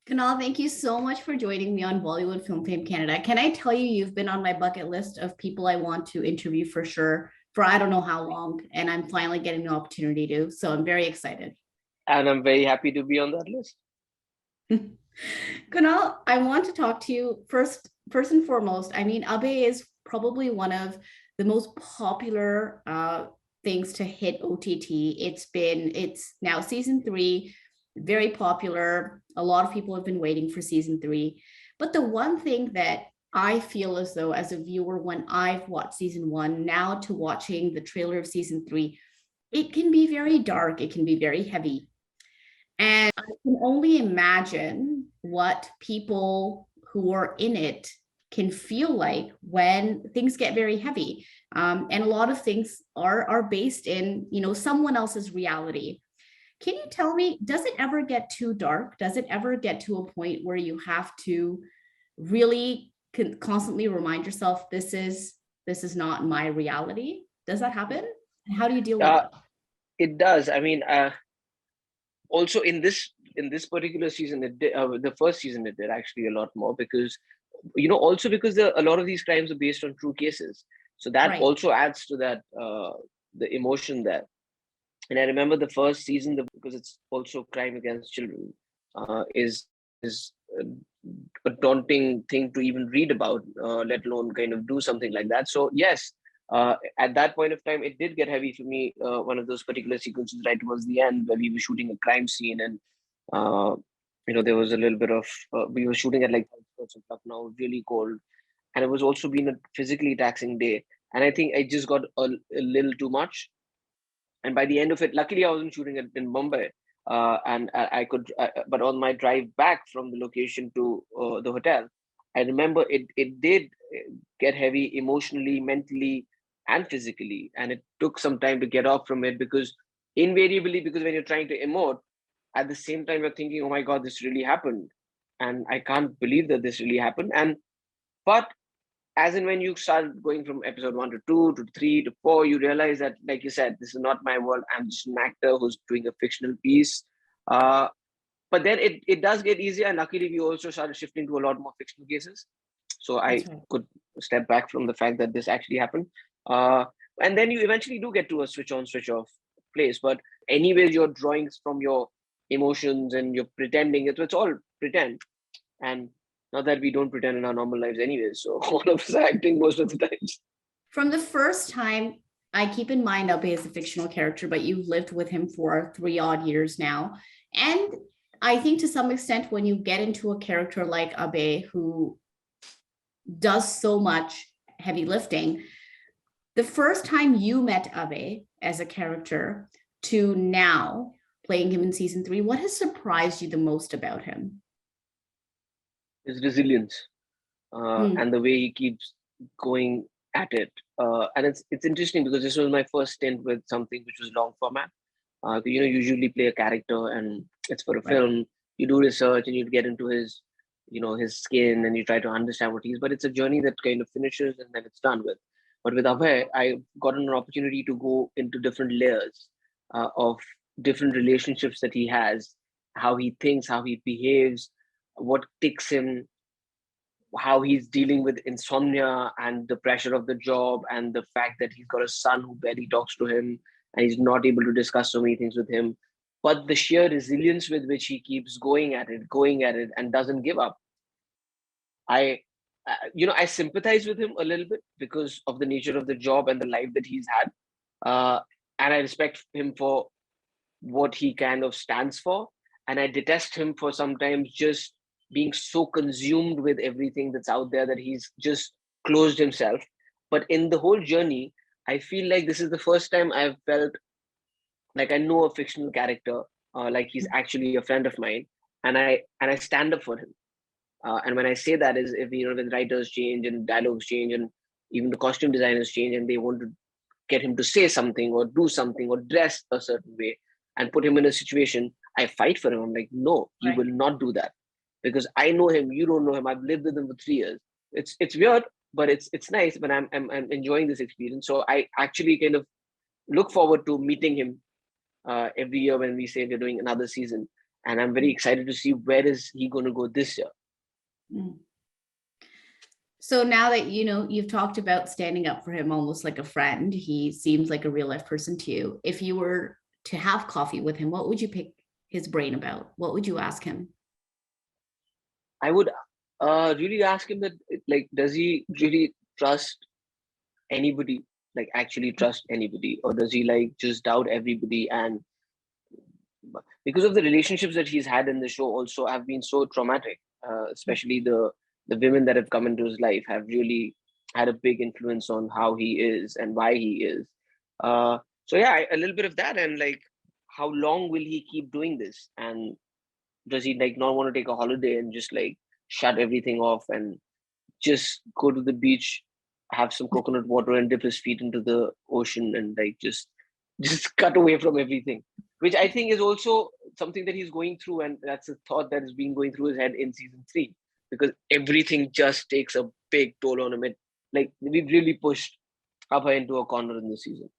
Kunal, thank you so much for joining me on Bollywood Film Fame Canada. Can I tell you, you've been on my bucket list of people I want to interview for sure for I don't know how long, and I'm finally getting the opportunity to. So I'm very excited. And I'm very happy to be on that list. Kunal, I want to talk to you first and foremost. I mean, Abhay is probably one of the most popular things to hit OTT. It's now season three, very popular. A lot of people have been waiting for season three. But the one thing that I feel as though, as a viewer, when I've watched season one, now to watching the trailer of season three, it can be very dark, it can be very heavy. And I can only imagine what people who are in it can feel like when things get very heavy. And a lot of things are based in, someone else's reality. Can you tell me, does it ever get too dark? Does it ever get to a point where you have to really constantly remind yourself, this is not my reality? Does that happen? And how do you deal with Uh, it? it does. I mean, also in this particular season, the first season it did actually a lot more because also because a lot of these crimes are based on true cases, so that Right. also adds to that the emotion there. And I remember the first season, because it's also crime against children, is a daunting thing to even read about, let alone kind of do something like that. So yes, at that point of time, it did get heavy for me. One of those particular sequences right towards the end where we were shooting a crime scene, and uh, there was a little bit of we were shooting at like now, really cold, and it was also been a physically taxing day. And I think I just got a little too much, and by the end of it, luckily I wasn't shooting it in Mumbai, and I could. But on my drive back from the location to the hotel, I remember it did get heavy emotionally, mentally, and physically, and it took some time to get off from it because invariably, because when you're trying to emote, at the same time you're thinking, oh my god, this really happened, and I can't believe that this really happened. And but as in when you start going from episode 1 to 2 to 3 to 4, you realize that, like you said, this is not my world. I'm just an actor who's doing a fictional piece. uh, but then it does get easier, and luckily we also started shifting to a lot more fictional cases, so I That's right. could step back from the fact that this actually happened. uh, and then you eventually do get to a switch on switch off place, but anyways you're drawing from your emotions and you're pretending it's all pretend. And not that we don't pretend in our normal lives anyways, so all of us are acting most of the times. From the first time, I keep in mind Abe is a fictional character, but you've lived with him for 3 odd years now. And I think to some extent, when you get into a character like Abe, who does so much heavy lifting, the first time you met Abe as a character to now playing him in season three, what has surprised you the most about him? His resilience, Mm, and the way he keeps going at it. And it's interesting because this was my first stint with something which was long format. Usually play a character and it's for a right. film. You do research and you get into his skin and you try to understand what he is. But it's a journey that kind of finishes and then it's done with. But with Abhay, I've gotten an opportunity to go into different layers of different relationships that he has, how he thinks, how he behaves, what ticks him, how he's dealing with insomnia and the pressure of the job, and the fact that he's got a son who barely talks to him and he's not able to discuss so many things with him. But the sheer resilience with which he keeps going at it, and doesn't give up. I, I sympathize with him a little bit because of the nature of the job and the life that he's had, uh, and I respect him for what he kind of stands for. And I detest him for sometimes just being so consumed with everything that's out there that he's just closed himself. But in the whole journey, I feel like this is the first time I've felt like I know a fictional character, like he's actually a friend of mine, and I stand up for him. And when I say that is, if when writers change and dialogues change and even the costume designers change and they want to get him to say something or do something or dress a certain way and put him in a situation, I fight for him. I'm like, no, he Right. will not do that because I know him. You don't know him. I've lived with him for 3 years. It's weird, but it's nice. But I'm enjoying this experience. So I actually kind of look forward to meeting him every year when we say we're doing another season. and I'm very excited to see where is he going to go this year. Mm. So now that you've talked about standing up for him almost like a friend, he seems like a real life person to you. If you were to have coffee with him, what would you pick his brain about? What would you ask him? I would really ask him that, like, does he really trust anybody, like actually trust anybody, or does he like just doubt everybody? And because of the relationships that he's had in the show also have been so traumatic, especially the women that have come into his life have really had a big influence on how he is and why he is. So yeah, a little bit of that, and like, how long will he keep doing this? And does he like not want to take a holiday and just like shut everything off and just go to the beach, have some coconut water and dip his feet into the ocean and like just cut away from everything, which I think is also something that he's going through, and that's a thought that has been going through his head in season 3, because everything just takes a big toll on him. Like, we've really pushed Abhay into a corner in this season.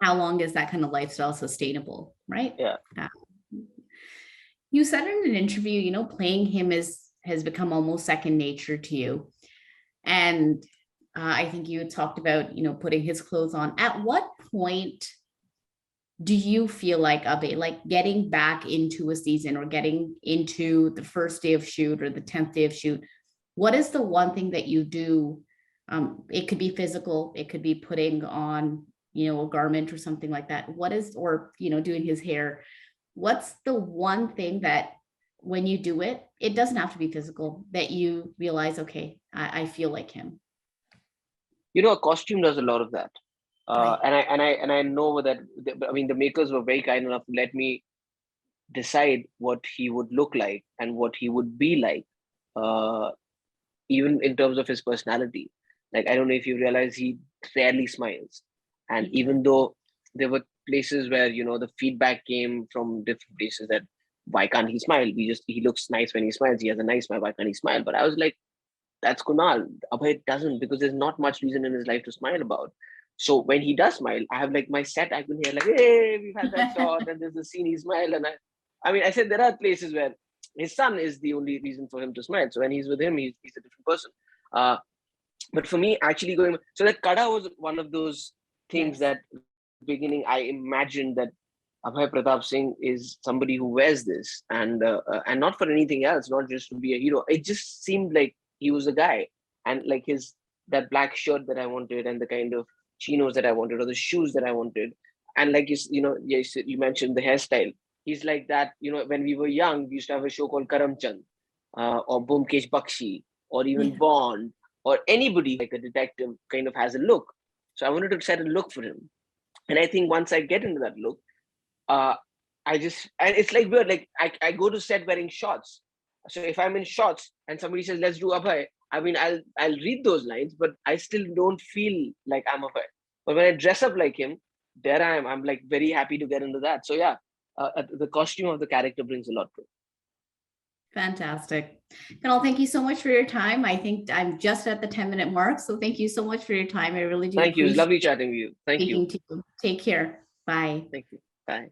How long is that kind of lifestyle sustainable, right? Yeah. You said in an interview, playing him has become almost second nature to you. And I think you had talked about, putting his clothes on. At what point do you feel like, Abhay, like getting back into a season or getting into the first day of shoot or the 10th day of shoot, what is the one thing that you do? It could be physical, it could be putting on, a garment or something like that. Or doing his hair. What's the one thing that when you do it, it doesn't have to be physical, that you realize, okay, I feel like him? A costume does a lot of that. Right. And I know that, I mean, the makers were very kind enough to let me decide what he would look like and what he would be like, even in terms of his personality. Like, I don't know if you realize, he rarely smiles. And even though there were places where, the feedback came from different places that, why can't he smile? He looks nice when he smiles. He has a nice smile. Why can't he smile? But I was like, that's Kunal. Abhay doesn't, because there's not much reason in his life to smile about. So when he does smile, I have like my set icon here, like, hey, we've had that shot, and there's a scene he smiled. And I mean, I said there are places where his son is the only reason for him to smile. So when he's with him, he's a different person. But for me, actually so that Kada was one of those things that beginning I imagined that Abhay Pratap Singh is somebody who wears this, and not for anything else, not just to be a hero. It just seemed like he was a guy, and like that black shirt that I wanted, and the kind of chinos that I wanted, or the shoes that I wanted, and like you mentioned the hairstyle. He's like that. When we were young, we used to have a show called Karamchand, or Bhumkesh Bakshi, or even Bond, or anybody like a detective kind of has a look. So I wanted to set a look for him, and I think once I get into that look, and it's like weird. Like I go to set wearing shorts. So if I'm in shorts and somebody says, let's do Abhay, I mean, I'll read those lines, but I still don't feel like I'm Abhay. But when I dress up like him, there I am. I'm like very happy to get into that. So yeah, the costume of the character brings a lot to it. Fantastic. Kunal, thank you so much for your time. I think I'm just at the 10-minute mark. So thank you so much for your time. I really do. Thank you. It's lovely chatting with you. Thank you. To you. Take care. Bye. Thank you. Bye.